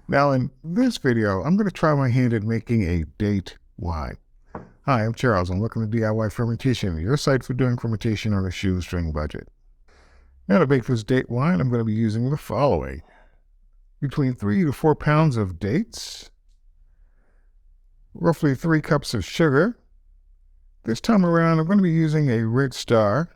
Now in this video, I'm going to try my hand at making a date wine. Hi, I'm Charles, and welcome to DIY Fermentation, your site for doing fermentation on a shoestring budget. Now to make this date wine, I'm going to be using the following: between 3 to 4 pounds of dates, roughly 3 cups of sugar. This time around, I'm going to be using a Red Star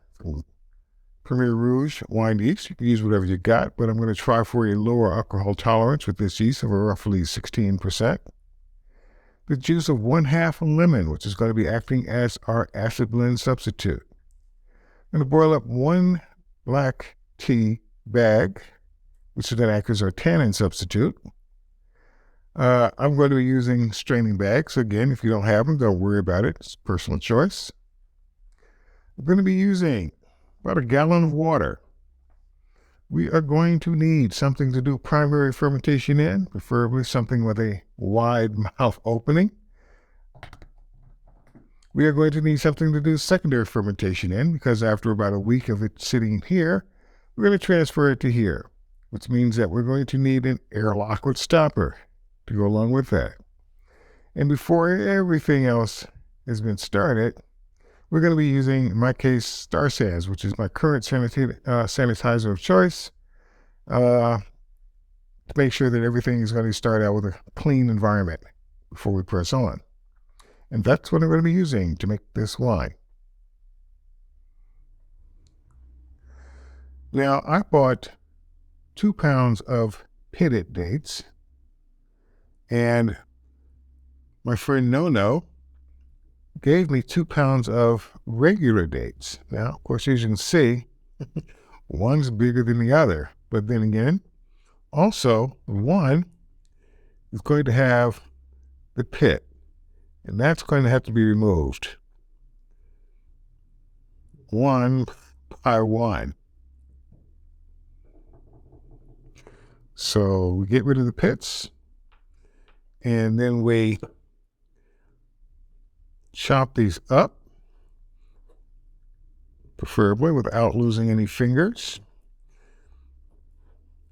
Premier Rouge wine yeast. You can use whatever you got, but I'm going to try for a lower alcohol tolerance with this yeast of roughly 16%. The juice of 1/2 a lemon, which is going to be acting as our acid blend substitute. I'm going to boil up 1 black tea bag, which is going to act as our tannin substitute. I'm going to be using straining bags. Again, if you don't have them, don't worry about it. It's personal choice. I'm going to be using about 1 gallon of water. We are going to need something to do primary fermentation in, preferably something with a wide mouth opening. We are going to need something to do secondary fermentation in, because after about a week of it sitting here, we're going to transfer it to here, which means that we're going to need an airlock with stopper to go along with that. And before everything else has been started, we're going to be using, in my case, Star Sands, which is my current sanitizer of choice, to make sure that everything is going to start out with a clean environment before we press on. And that's what I'm going to be using to make this wine. Now, I bought 2 pounds of pitted dates, and my friend No gave me 2 pounds of regular dates. Now, of course, as you can see, one's bigger than the other. But then again, also, one is going to have the pit, and that's going to have to be removed one by one. So we get rid of the pits, and then we chop these up, preferably without losing any fingers.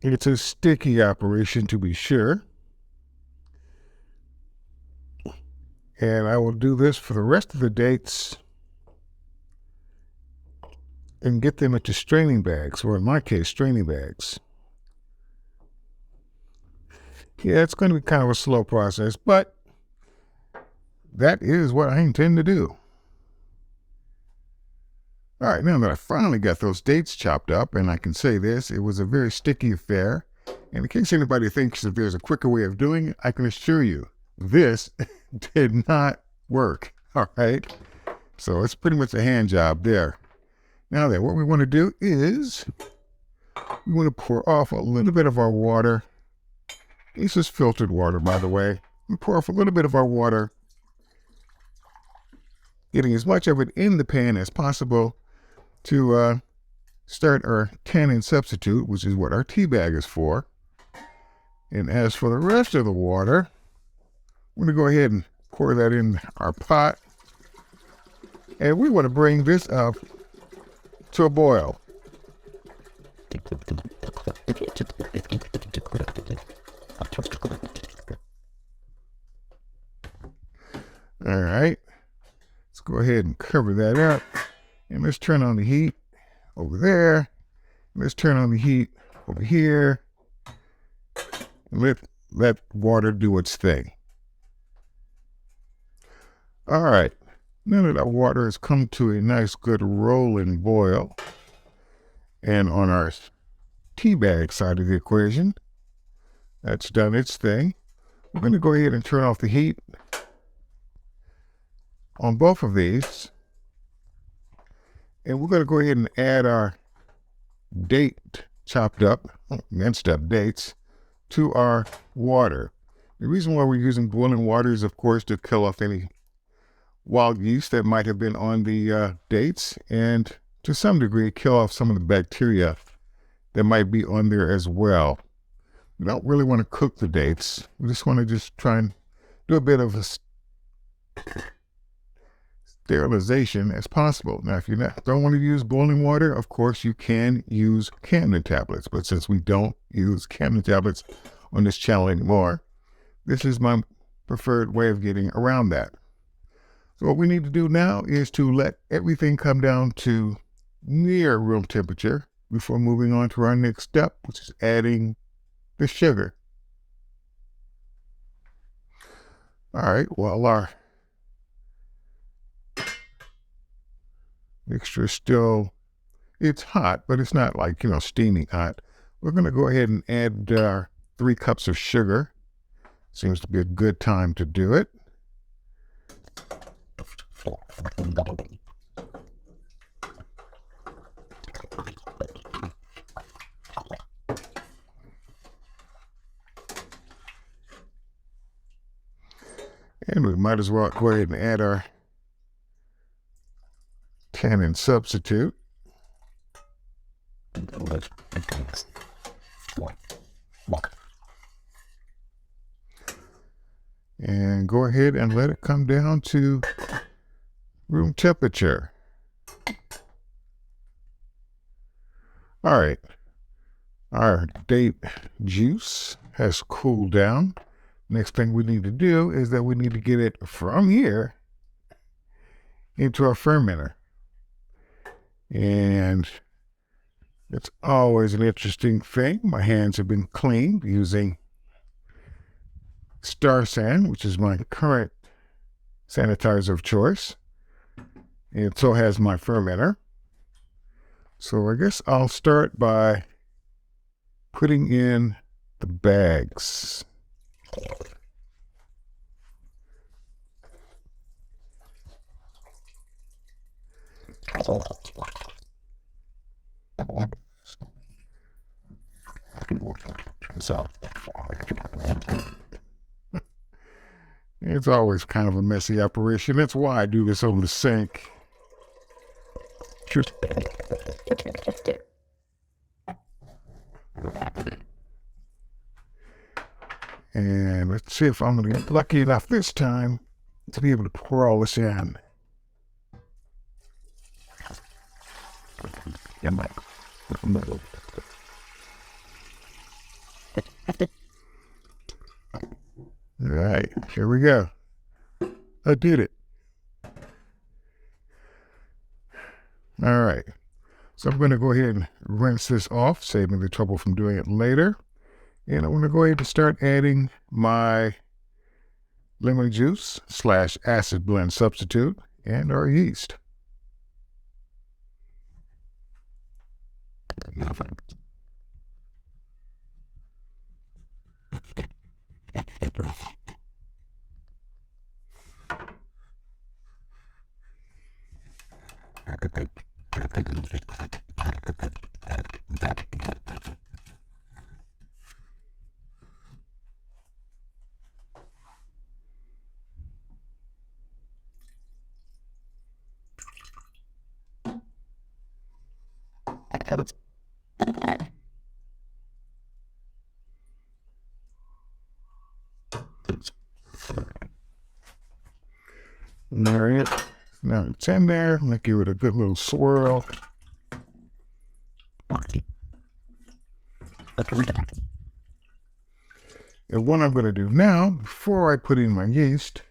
It's a sticky operation, to be sure. And I will do this for the rest of the dates and get them into straining bags, or in my case, straining bags. Yeah, it's going to be kind of a slow process, but that is what I intend to do. All right, now that I finally got those dates chopped up, and I can say this, it was a very sticky affair. And in case anybody thinks that there's a quicker way of doing it, I can assure you, this did not work. All right, so it's pretty much a hand job there. Now then, what we want to do is we want to pour off a little bit of our water. This is filtered water, by the way. We pour off a little bit of our water, getting as much of it in the pan as possible to start our tannin substitute, which is what our tea bag is for. And as for the rest of the water, we're going to go ahead and pour that in our pot. And we want to bring this up to a boil. All right. Let's go ahead and cover that up, and let's turn on the heat over there. Let's turn on the heat over here, and let water do its thing. All right, now that our water has come to a nice good rolling boil, and on our tea bag side of the equation, that's done its thing, we're going to go ahead and turn off the heat on both of these, and we're going to go ahead and add our chopped up, minced up dates to our water. The reason why we're using boiling water is, of course, to kill off any wild yeast that might have been on the dates, and to some degree kill off some of the bacteria that might be on there as well. We don't really want to cook the dates. We just want to try and do a bit of a sterilization as possible. Now, if you don't want to use boiling water, of course, you can use Camden tablets. But since we don't use Camden tablets on this channel anymore, this is my preferred way of getting around that. So what we need to do now is to let everything come down to near room temperature before moving on to our next step, which is adding the sugar. All right, well, our mixture is still, it's hot, but it's not like, steaming hot. We're going to go ahead and add our 3 cups of sugar. Seems to be a good time to do it. And we might as well go ahead and add our tannin substitute. And go ahead and let it come down to room temperature. All right, our date juice has cooled down. Next thing we need to do is that we need to get it from here into our fermenter. And it's always an interesting thing. My hands have been cleaned using Star San, which is my current sanitizer of choice. And so has my fermenter. So I guess I'll start by putting in the bags. It's always kind of a messy operation. That's why I do this over the sink. And let's see if I'm going to get lucky enough this time to be able to pour all this in. All right, here we go. I did it. All right, so I'm going to go ahead and rinse this off, saving the trouble from doing it later. And I'm going to go ahead and start adding my lemon juice / acid blend substitute and our yeast. All right, now it's in there. I'm going to give it a good little swirl. And what I'm going to do now, before I put in my yeast,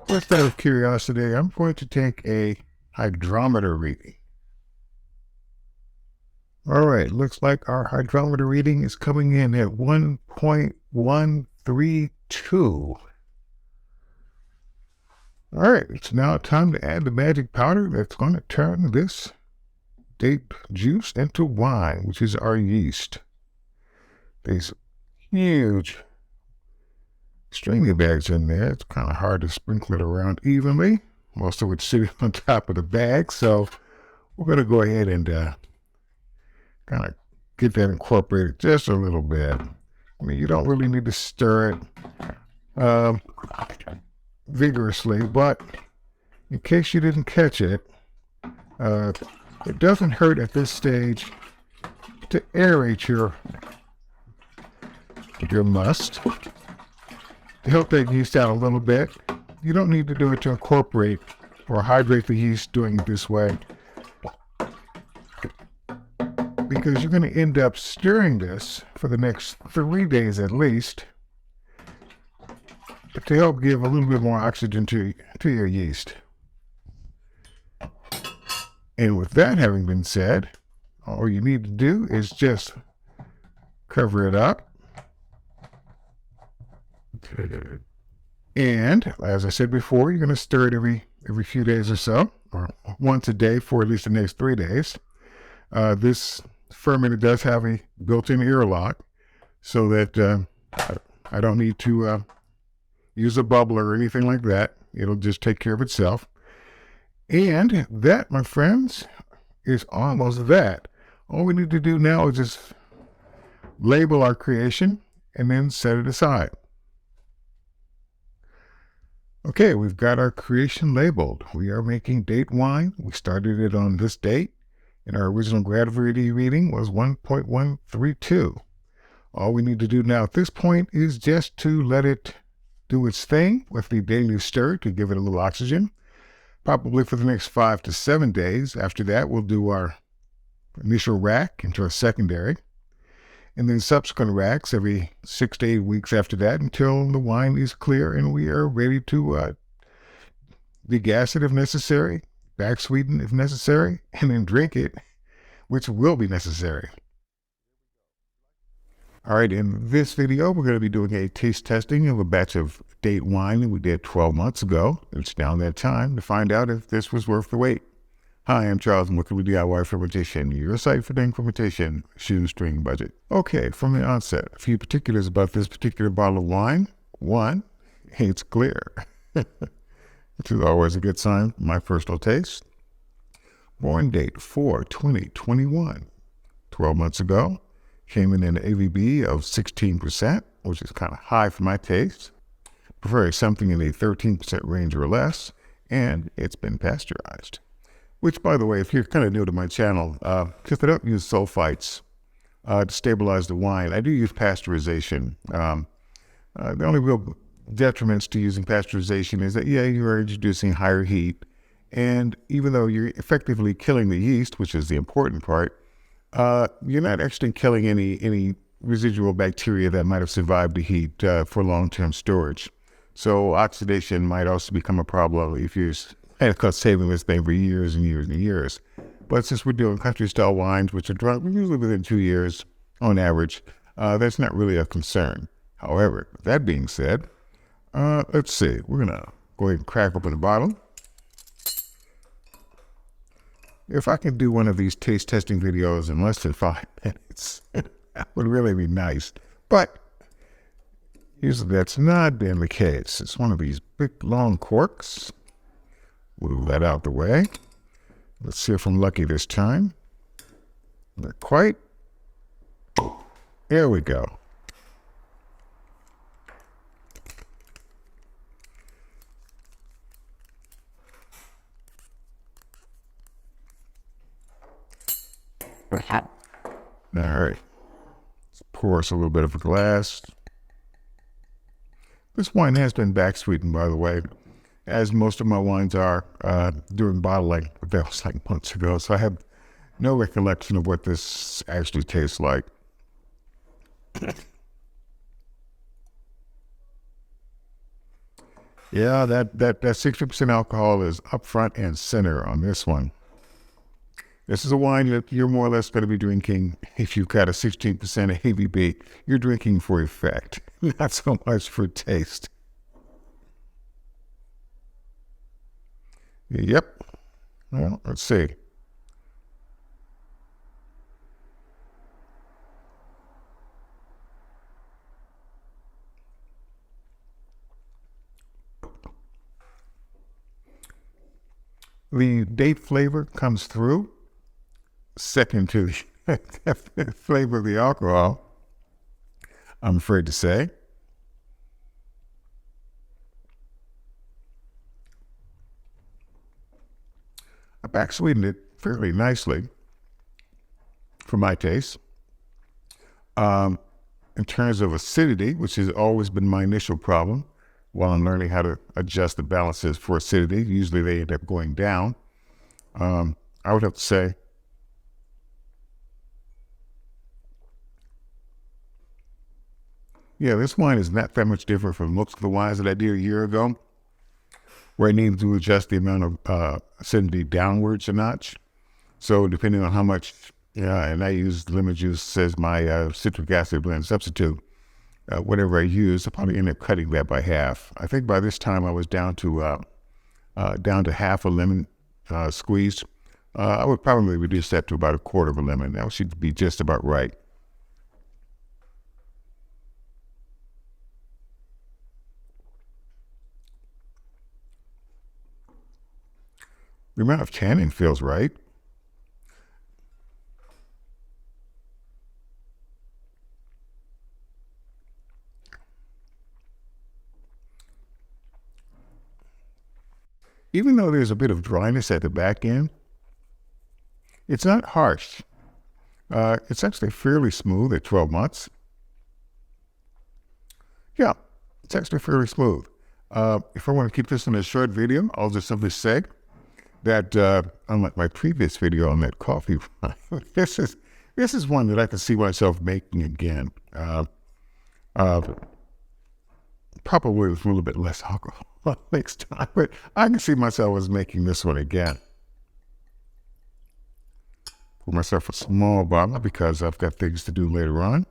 just out of curiosity, I'm going to take a hydrometer reading. All right, looks like our hydrometer reading is coming in at 1.132. All right, it's now time to add the magic powder that's going to turn this date juice into wine, which is our yeast. These huge stringy bags in there. It's kind of hard to sprinkle it around evenly. Most of it's sitting on top of the bag, so we're going to go ahead and kind of get that incorporated just a little bit. I mean, you don't really need to stir it vigorously, but in case you didn't catch it, it doesn't hurt at this stage to aerate your musk to help that yeast out a little bit. You don't need to do it to incorporate or hydrate the yeast doing it this way, because you're going to end up stirring this for the next 3 days at least, to help give a little bit more oxygen to your yeast. And with that having been said, all you need to do is just cover it up. And as I said before, you're going to stir it every few days or so, or once a day for at least the next 3 days. This fermenter does have a built-in ear lock, so that I don't need to use a bubbler or anything like that. It'll just take care of itself. And that, my friends, is almost that. All we need to do now is just label our creation and then set it aside. Okay, we've got our creation labeled. We are making date wine. We started it on this date, and our original gravity reading was 1.132. All we need to do now at this point is just to let it do its thing with the daily stir to give it a little oxygen, probably for the next 5 to 7 days. After that, we'll do our initial rack into our secondary, and then subsequent racks every 6 to 8 weeks after that, until the wine is clear and we are ready to degas it if necessary, back sweeten if necessary, and then drink it, which will be necessary. All right, in this video, we're going to be doing a taste testing of a batch of date wine that we did 12 months ago. It's now that time to find out if this was worth the wait. Hi, I'm Charles, and welcome to DIY Fermentation, your site for doing fermentation, shoestring budget. Okay, from the onset, a few particulars about this particular bottle of wine. One, it's clear, which is always a good sign for my personal taste. Born date 4/20/21, 12 months ago. Came in an ABV of 16%, which is kind of high for my taste. Prefer something in the 13% range or less, and it's been pasteurized. Which, by the way, if you're kind of new to my channel, because I don't use sulfites to stabilize the wine, I do use pasteurization. The only real detriments to using pasteurization is that, yeah, you are introducing higher heat, and even though you're effectively killing the yeast, which is the important part, you're not actually killing any residual bacteria that might have survived the heat for long-term storage. So oxidation might also become a problem if you're saving this thing for years and years and years. But since we're doing country-style wines, which are drunk usually within 2 years on average, that's not really a concern. However, that being said, let's see. We're going to go ahead and crack open the bottle. If I can do one of these taste testing videos in less than 5 minutes, that would really be nice. But usually that's not been the case. It's one of these big, long corks. Move that out the way. Let's see if I'm lucky this time. Not quite. There we go. All right. Let's pour us a little bit of a glass. This wine has been back sweetened, by the way, as most of my wines are during bottling. But that was like months ago, so I have no recollection of what this actually tastes like. Yeah, that 60% alcohol is up front and center on this one. This is a wine that you're more or less going to be drinking if you've got a 16% ABV. You're drinking for effect, not so much for taste. Yep. Well, let's see. The date flavor comes through. Second to the flavor of the alcohol, I'm afraid to say. I back sweetened it fairly nicely for my taste. In terms of acidity, which has always been my initial problem while I'm learning how to adjust the balances for acidity. Usually they end up going down. I would have to say, yeah, this wine is not that much different from most of the wines that I did a year ago, where I needed to adjust the amount of acidity downwards a notch. So depending on how much, and I use lemon juice as my citric acid blend substitute. Whatever I use, I probably end up cutting that by half. I think by this time I was down to half a lemon squeezed. I would probably reduce that to about a quarter of a lemon. That should be just about right. The amount of tannin feels right. Even though there's a bit of dryness at the back end, it's not harsh. It's actually fairly smooth at 12 months. Yeah, it's actually fairly smooth. If I want to keep this in a short video, I'll just simply say that unlike my previous video on that coffee, this is one that I can see myself making again. Probably with a little bit less alcohol next time, but I can see myself as making this one again. Pour myself a small bottle because I've got things to do later on.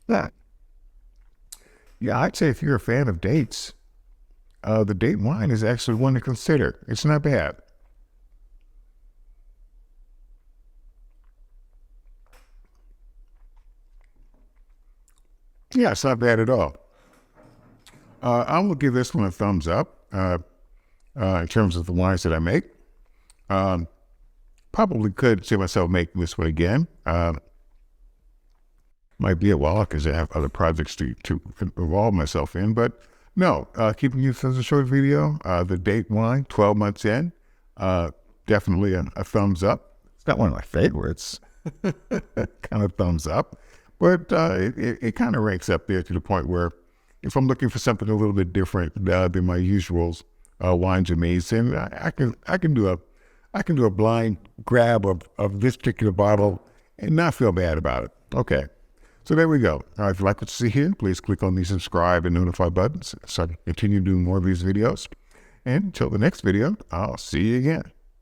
Yeah, I'd say if you're a fan of dates, the date wine is actually one to consider. It's not bad. Yeah, it's not bad at all. I will give this one a thumbs up in terms of the wines that I make. Probably could see myself making this one again. Might be a while because I have other projects to involve myself in, but no, keeping you as a short video, the date wine, 12 months in, definitely a thumbs up. It's not one of my favorites, kind of thumbs up, but it kind of ranks up there to the point where if I'm looking for something a little bit different than my usual wines and maids, then I can do a blind grab of this particular bottle and not feel bad about it. Okay. So there we go. If you like what you see here, please click on the subscribe and notify buttons so I can continue doing more of these videos. And until the next video, I'll see you again.